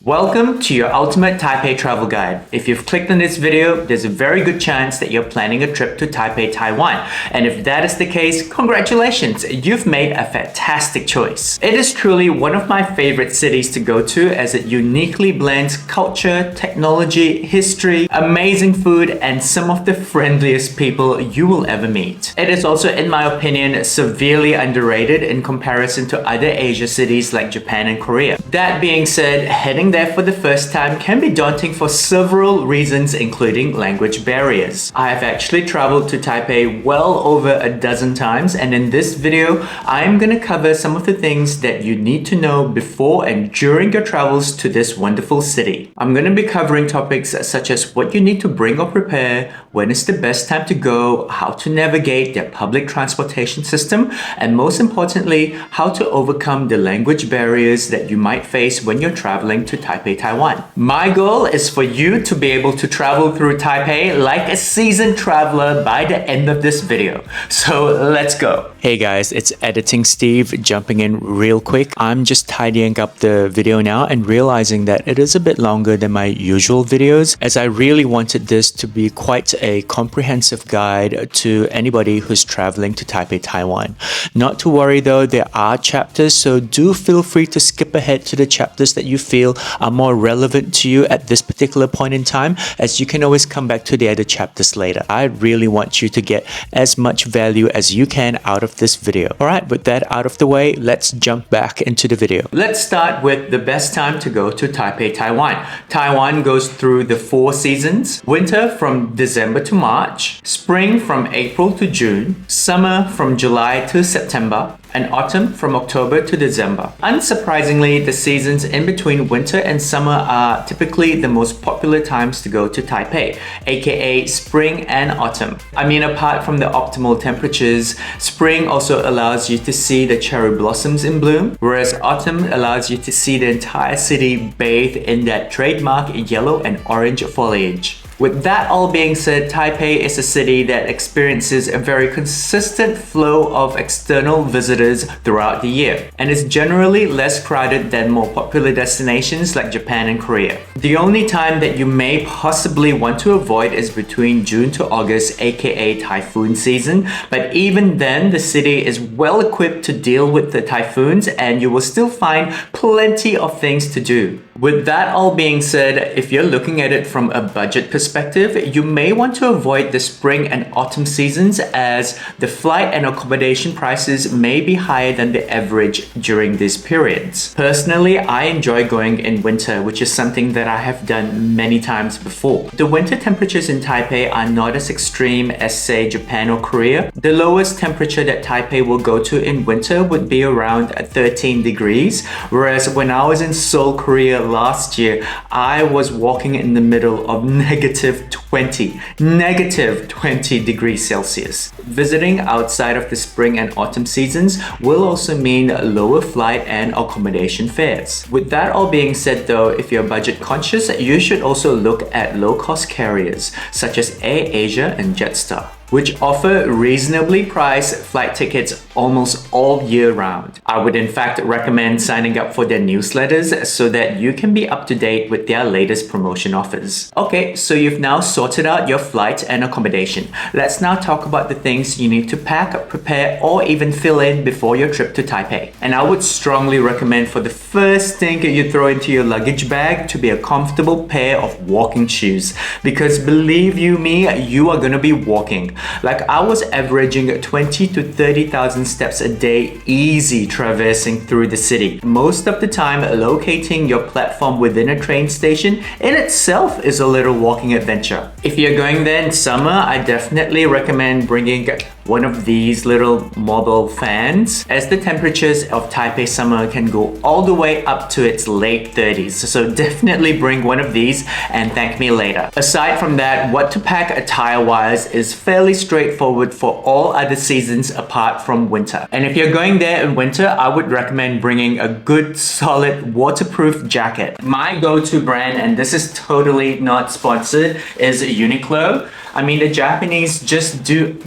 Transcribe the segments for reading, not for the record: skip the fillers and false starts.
Welcome to your ultimate Taipei travel guide. If you've clicked on this video, there's a very good chance that you're planning a trip to Taipei, Taiwan. And if that is the case, congratulations, you've made a fantastic choice. It is truly one of my favorite cities to go to as it uniquely blends culture, technology, history, amazing food, and some of the friendliest people you will ever meet. It is also, in my opinion, severely underrated in comparison to other Asia cities like Japan and Korea. That being said, heading there for the first time can be daunting for several reasons, including language barriers. I have actually traveled to Taipei well over a dozen times, and in this video, I'm going to cover some of the things that you need to know before and during your travels to this wonderful city. I'm going to be covering topics such as what you need to bring or prepare, when is the best time to go, how to navigate their public transportation system, and most importantly, how to overcome the language barriers that you might face when you're traveling to Taipei, Taiwan. My goal is for you to be able to travel through Taipei like a seasoned traveler by the end of this video. So let's go. Hey guys, it's Editing Steve jumping in real quick. I'm just tidying up the video now and realizing that it is a bit longer than my usual videos, as I really wanted this to be quite a comprehensive guide to anybody who's traveling to Taipei, Taiwan. Not to worry though, there are chapters, so do feel free to skip ahead to the chapters that you feel are more relevant to you at this particular point in time, as you can always come back to the other chapters later. I really want you to get as much value as you can out of this video. Alright, with that out of the way, let's jump back into the video. Let's start with the best time to go to Taipei, Taiwan. Taiwan goes through the 4 seasons: winter from December to March, spring from April to June, summer from July to September, and autumn from October to December. Unsurprisingly, the seasons in between winter and summer are typically the most popular times to go to Taipei, aka spring and autumn. I mean, apart from the optimal temperatures, spring also allows you to see the cherry blossoms in bloom, whereas autumn allows you to see the entire city bathed in that trademark yellow and orange foliage. With that all being said, Taipei is a city that experiences a very consistent flow of external visitors throughout the year, and is generally less crowded than more popular destinations like Japan and Korea. The only time that you may possibly want to avoid is between June to August, aka typhoon season, but even then the city is well equipped to deal with the typhoons, and you will still find plenty of things to do. With that all being said, if you're looking at it from a budget perspective, you may want to avoid the spring and autumn seasons, as the flight and accommodation prices may be higher than the average during these periods. Personally, I enjoy going in winter, which is something that I have done many times before. The winter temperatures in Taipei are not as extreme as, say, Japan or Korea. The lowest temperature that Taipei will go to in winter would be around 13 degrees, whereas when I was in Seoul, Korea last year, I was walking in the middle of negative 20 degrees Celsius. Visiting outside of the spring and autumn seasons will also mean lower flight and accommodation fares. With that all being said though, if you're budget conscious, you should also look at low-cost carriers such as AirAsia and Jetstar, which offer reasonably priced flight tickets almost all year round. I would in fact recommend signing up for their newsletters so that you can be up to date with their latest promotion offers. Okay, so you've now sorted out your flight and accommodation. Let's now talk about the things you need to pack, prepare, or even fill in before your trip to Taipei. And I would strongly recommend for the first thing you throw into your luggage bag to be a comfortable pair of walking shoes, because believe you me, you are gonna be walking. Like, I was averaging 20 to 30,000 steps a day easy traversing through the city. Most of the time, locating your platform within a train station in itself is a little walking adventure. If you're going there in summer, I definitely recommend bringing one of these little mobile fans, as the temperatures of Taipei summer can go all the way up to its late 30s. So definitely bring one of these and thank me later. Aside from that, what to pack attire-wise is fairly fairly straightforward for all other seasons apart from winter. And if you're going there in winter, I would recommend bringing a good solid waterproof jacket. My go-to brand, and this is totally not sponsored, is Uniqlo. I mean, the Japanese just do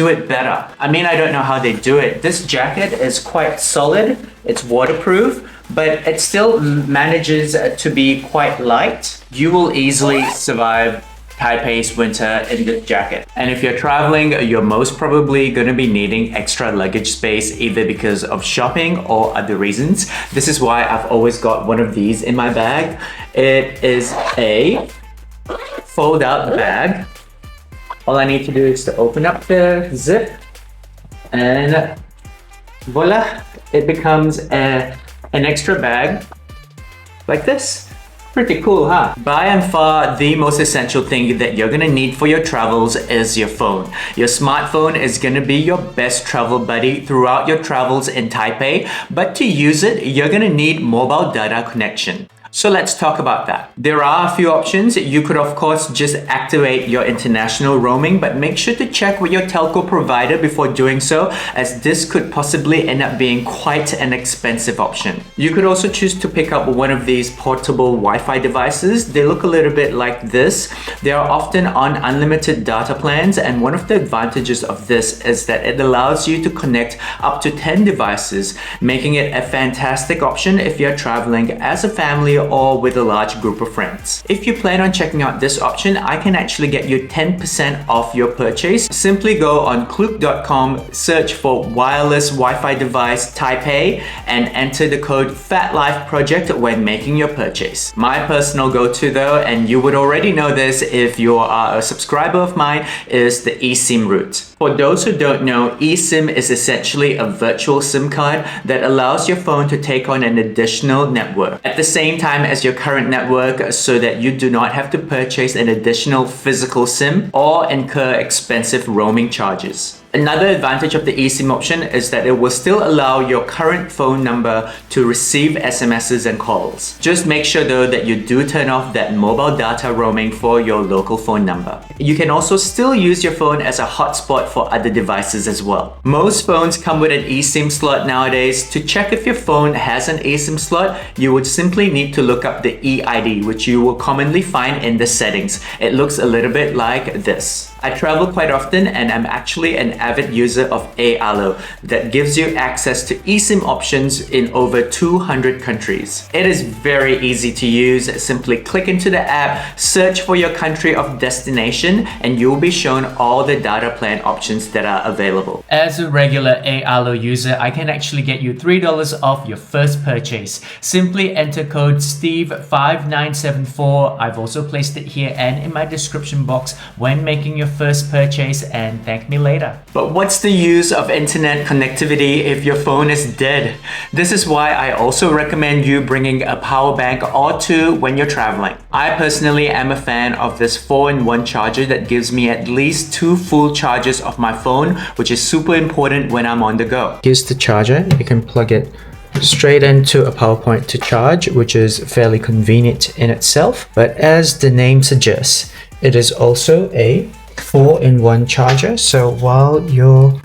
it better. I mean, I don't know how they do it. This jacket is quite solid, it's waterproof, but it still manages to be quite light. You will easily survive Taipei's winter in this jacket. And if you're traveling, you're most probably going to be needing extra luggage space either because of shopping or other reasons. This is why I've always got one of these in my bag. It is a fold-out bag. All I need to do is to open up the zip and voila, it becomes an extra bag like this. Pretty cool, huh? By and far, the most essential thing that you're gonna need for your travels is your phone. Your smartphone is gonna be your best travel buddy throughout your travels in Taipei, but to use it, you're gonna need mobile data connection. So let's talk about that. There are a few options. You could of course just activate your international roaming, but make sure to check with your telco provider before doing so, as this could possibly end up being quite an expensive option. You could also choose to pick up one of these portable Wi-Fi devices. They look a little bit like this. They are often on unlimited data plans, and one of the advantages of this is that it allows you to connect up to 10 devices, making it a fantastic option if you're traveling as a family or with a large group of friends. If you plan on checking out this option, I can actually get you 10% off your purchase. Simply go on klook.com, search for wireless Wi-Fi device Taipei, and enter the code FATLIFEPROJECT when making your purchase. My personal go-to though, and you would already know this if you are a subscriber of mine, is the eSIM route. For those who don't know, eSIM is essentially a virtual SIM card that allows your phone to take on an additional network at the same time as your current network, so that you do not have to purchase an additional physical SIM or incur expensive roaming charges. Another advantage of the eSIM option is that it will still allow your current phone number to receive SMSs and calls. Just make sure though that you do turn off that mobile data roaming for your local phone number. You can also still use your phone as a hotspot for other devices as well. Most phones come with an eSIM slot nowadays. To check if your phone has an eSIM slot, you would simply need to look up the eID, which you will commonly find in the settings. It looks a little bit like this. I travel quite often, and I'm actually an avid user of Allo that gives you access to eSIM options in over 200 countries. It is very easy to use. Simply click into the app, search for your country of destination, and you'll be shown all the data plan options that are available. As a regular Allo user, I can actually get you $3 off your first purchase. Simply enter code STEVE5974. I've also placed it here and in my description box when making your first purchase, and thank me later. But what's the use of internet connectivity if your phone is dead? This is why I also recommend you bringing a power bank or two when you're traveling. I personally am a fan of this 4-in-1 charger that gives me at least 2 full charges of my phone, which is super important when I'm on the go. Here's the charger. You can plug it straight into a power point to charge, which is fairly convenient in itself. But as the name suggests, it is also a 4-in-1 charger, so while your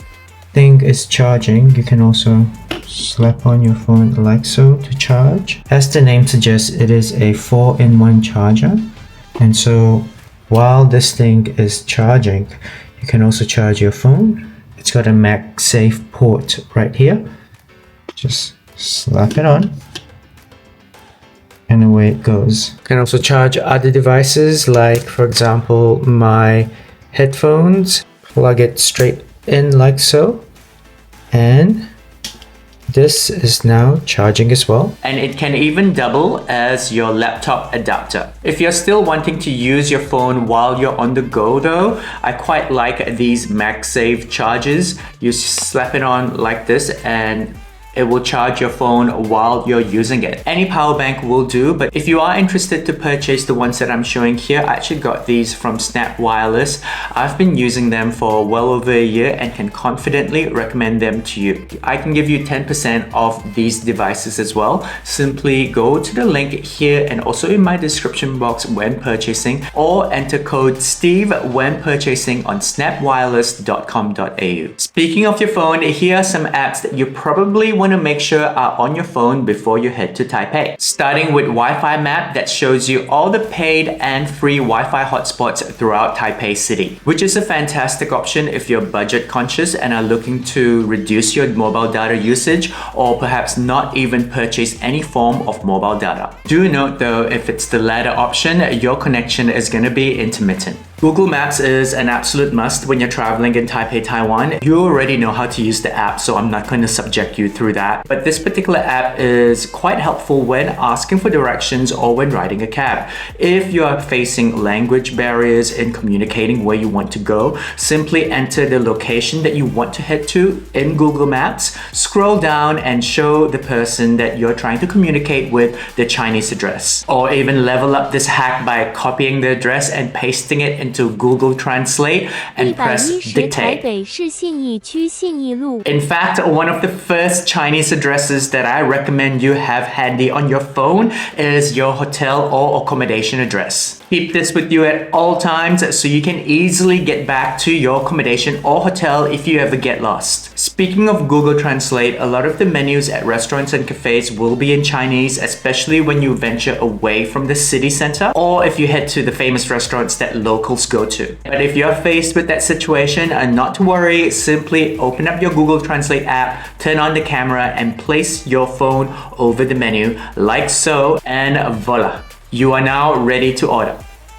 thing is charging, you can also slap on your phone like so to charge. As the name suggests, it is a 4-in-1 charger, and so while this thing is charging, you can also charge your phone. It's got a MagSafe port right here. Just slap it on, and away it goes. You can also charge other devices, like for example my headphones. Plug it straight in like so, and this is now charging as well. And it can even double as your laptop adapter. If you're still wanting to use your phone while you're on the go though, I quite like these MagSafe chargers. You slap it on like this and it will charge your phone while you're using it. Any power bank will do, but if you are interested to purchase the ones that I'm showing here, I actually got these from Snap Wireless. I've been using them for well over a year and can confidently recommend them to you. I can give you 10% off these devices as well. Simply go to the link here and also in my description box when purchasing, or enter code STEVE when purchasing on snapwireless.com.au. Speaking of your phone, here are some apps that you probably want to make sure are on your phone before you head to Taipei. Starting with Wi-Fi Map, that shows you all the paid and free Wi-Fi hotspots throughout Taipei City, which is a fantastic option if you're budget conscious and are looking to reduce your mobile data usage, or perhaps not even purchase any form of mobile data. Do note though, if it's the latter option, your connection is going to be intermittent. Google Maps is an absolute must when you're traveling in Taipei, Taiwan. You already know how to use the app, so I'm not going to subject you through that. But this particular app is quite helpful when asking for directions or when riding a cab. If you are facing language barriers in communicating where you want to go, simply enter the location that you want to head to in Google Maps, scroll down and show the person that you're trying to communicate with the Chinese address. Or even level up this hack by copying the address and pasting it into Google Translate and press dictate. In fact, one of the first Chinese addresses that I recommend you have handy on your phone is your hotel or accommodation address. Keep this with you at all times so you can easily get back to your accommodation or hotel if you ever get lost. Speaking of Google Translate, a lot of the menus at restaurants and cafes will be in Chinese, especially when you venture away from the city center or if you head to the famous restaurants that locals go to. But if you're faced with that situation, not to worry, simply open up your Google Translate app, turn on the camera and place your phone over the menu like so, and voila, you are now ready to order.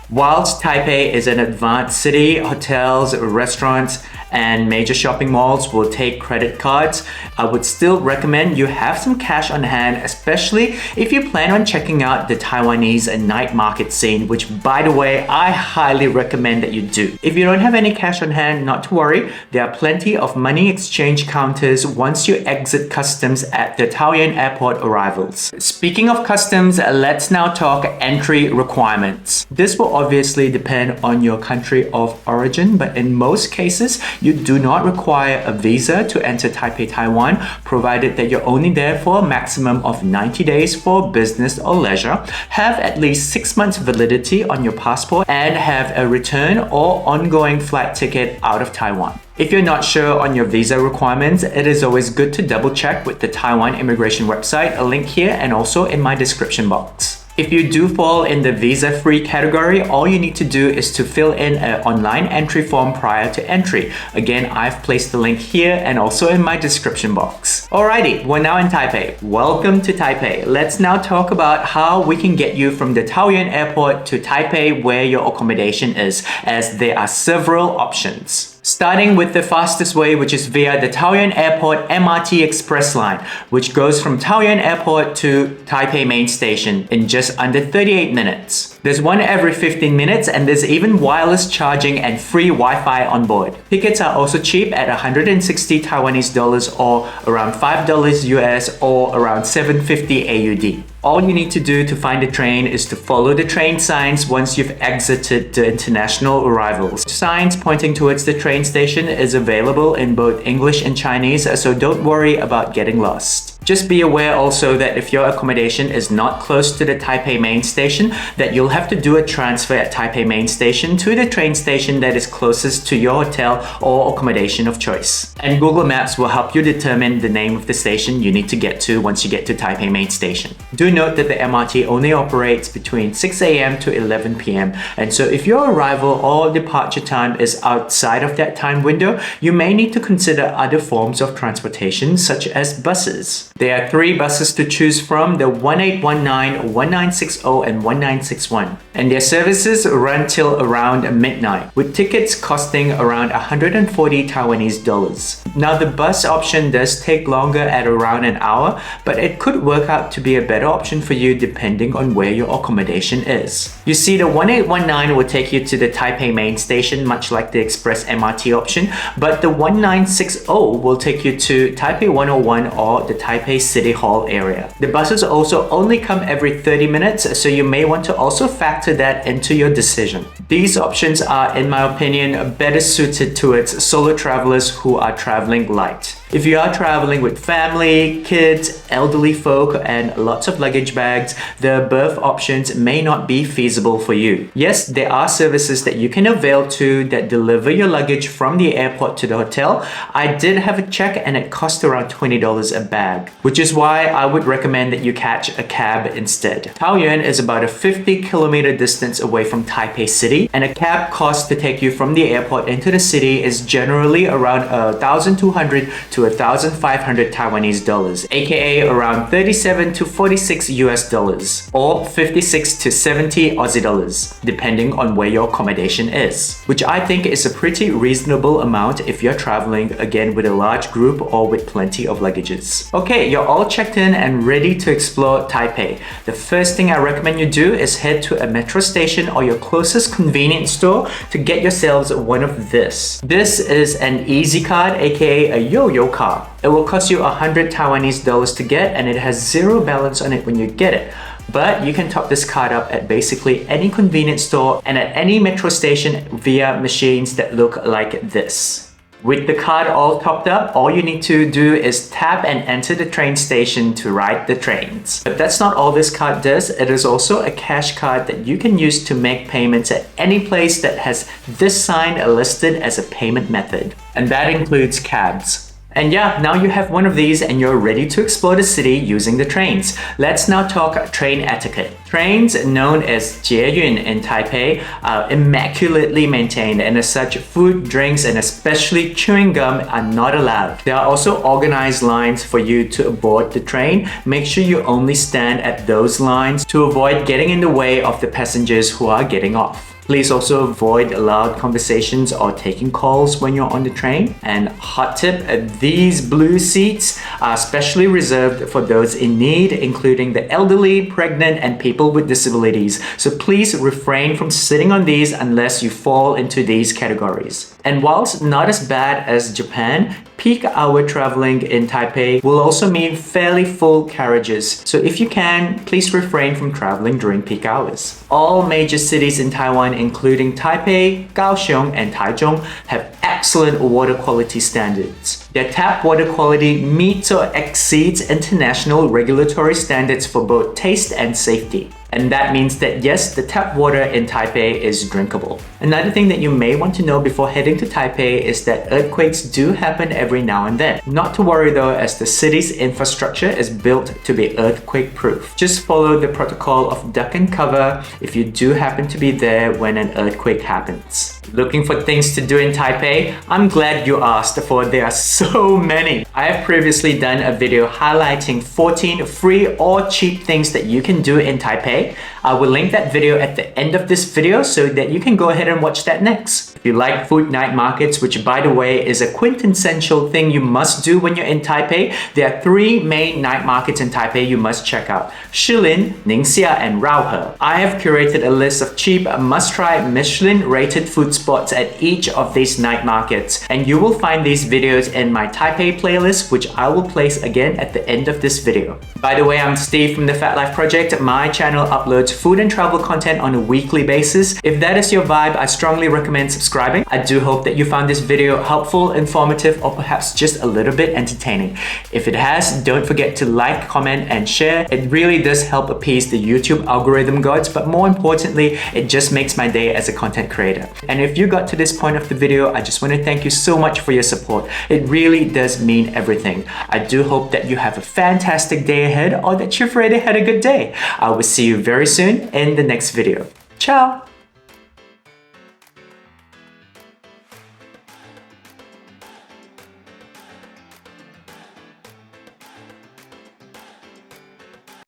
Whilst Taipei is an advanced city, hotels, restaurants, and major shopping malls will take credit cards, I would still recommend you have some cash on hand, especially if you plan on checking out the Taiwanese night market scene, which by the way, I highly recommend that you do. If you don't have any cash on hand, not to worry, there are plenty of money exchange counters once you exit customs at the Taoyuan Airport arrivals. Speaking of customs, let's now talk entry requirements. This will obviously depend on your country of origin, but in most cases, you do not require a visa to enter Taipei, Taiwan, provided that you're only there for a maximum of 90 days for business or leisure, have at least 6 months validity on your passport, and have a return or ongoing flight ticket out of Taiwan. If you're not sure on your visa requirements, it is always good to double check with the Taiwan immigration website, a link here and also in my description box. If you do fall in the visa-free category, all you need to do is to fill in an online entry form prior to entry. Again, I've placed the link here and also in my description box. Alrighty, we're now in Taipei. Welcome to Taipei. Let's now talk about how we can get you from the Taoyuan Airport to Taipei where your accommodation is, as there are several options. Starting with the fastest way, which is via the Taoyuan Airport MRT Express line, which goes from Taoyuan Airport to Taipei Main Station in just under 38 minutes. There's one every 15 minutes and there's even wireless charging and free Wi-Fi on board. Tickets are also cheap at 160 Taiwanese dollars or around $5 US or around 750 AUD. All you need to do to find a train is to follow the train signs once you've exited the international arrivals. Signs pointing towards the train station is available in both English and Chinese, so don't worry about getting lost. Just be aware also that if your accommodation is not close to the Taipei Main Station, that you'll have to do a transfer at Taipei Main Station to the train station that is closest to your hotel or accommodation of choice. And Google Maps will help you determine the name of the station you need to get to once you get to Taipei Main Station. Do note that the MRT only operates between 6 a.m. to 11 p.m. And so if your arrival or departure time is outside of that time window, you may need to consider other forms of transportation such as buses. There are 3 buses to choose from, the 1819, 1960 and 1961. And their services run till around midnight, with tickets costing around 140 Taiwanese dollars. Now the bus option does take longer at around an hour, but it could work out to be a better option for you depending on where your accommodation is. You see, the 1819 will take you to the Taipei Main Station, much like the Express MRT option, but the 1960 will take you to Taipei 101 or the Taipei Taipei City Hall area. The buses also only come every 30 minutes, so you may want to also factor that into your decision. These options are, in my opinion, better suited towards solo travelers who are traveling light. If you are traveling with family, kids, elderly folk, and lots of luggage bags, the above options may not be feasible for you. Yes, there are services that you can avail to that deliver your luggage from the airport to the hotel. I did have a check and it cost around $20 a bag, which is why I would recommend that you catch a cab instead. Taoyuan is about a 50-kilometer distance away from Taipei City, and a cab cost to take you from the airport into the city is generally around 1,200 to 1,500 Taiwanese dollars, aka around 37 to 46 US dollars, or 56 to 70 Aussie dollars, depending on where your accommodation is, which I think is a pretty reasonable amount if you're traveling again with a large group or with plenty of luggages. Okay, you're all checked in and ready to explore Taipei. The first thing I recommend you do is head to a metro station or your closest convenience store to get yourselves one of this. This is an Easy Card, aka a yo-yo card. It will cost you 100 Taiwanese dollars to get, and it has zero balance on it when you get it. But you can top this card up at basically any convenience store and at any metro station via machines that look like this. With the card all topped up, all you need to do is tap and enter the train station to ride the trains. But that's not all this card does. It is also a cash card that you can use to make payments at any place that has this sign listed as a payment method. And that includes cabs. And yeah, now you have one of these and you're ready to explore the city using the trains. Let's now talk train etiquette. Trains, known as Jieyun in Taipei, are immaculately maintained, and as such, food, drinks, and especially chewing gum are not allowed. There are also organized lines for you to board the train. Make sure you only stand at those lines to avoid getting in the way of the passengers who are getting off. Please also avoid loud conversations or taking calls when you're on the train. And hot tip, these blue seats are specially reserved for those in need, including the elderly, pregnant, and people with disabilities. So please refrain from sitting on these unless you fall into these categories. And whilst not as bad as Japan, peak hour traveling in Taipei will also mean fairly full carriages. So if you can, please refrain from traveling during peak hours. All major cities in Taiwan, including Taipei, Kaohsiung, and Taichung, have excellent water quality standards. Their tap water quality meets or exceeds international regulatory standards for both taste and safety. And that means that yes, the tap water in Taipei is drinkable. Another thing that you may want to know before heading to Taipei is that earthquakes do happen every now and then. Not to worry though, as the city's infrastructure is built to be earthquake-proof. Just follow the protocol of duck and cover if you do happen to be there when an earthquake happens. Looking for things to do in Taipei? I'm glad you asked, for there are so many. I have previously done a video highlighting 14 free or cheap things that you can do in Taipei. I will link that video at the end of this video so that you can go ahead and watch that next. If you like food night markets, which by the way is a quintessential thing you must do when you're in Taipei, there are 3 main night markets in Taipei you must check out: Shilin, Ningxia, and Raohe. I have curated a list of cheap, must-try Michelin-rated food spots at each of these night markets, and you will find these videos in my Taipei playlist, which I will place again at the end of this video. By the way, I'm Steve from the Fat Life Project. My channel uploads food and travel content on a weekly basis. If that is your vibe, I strongly recommend subscribing. I do hope that you found this video helpful, informative, or perhaps just a little bit entertaining. If it has, don't forget to like, comment, and share. It really does help appease the YouTube algorithm gods, but more importantly, it just makes my day as a content creator. And if you got to this point of the video, I just want to thank you so much for your support. It really does mean everything. I do hope that you have a fantastic day ahead, or that you've already had a good day. I will see you very soon in the next video. Ciao!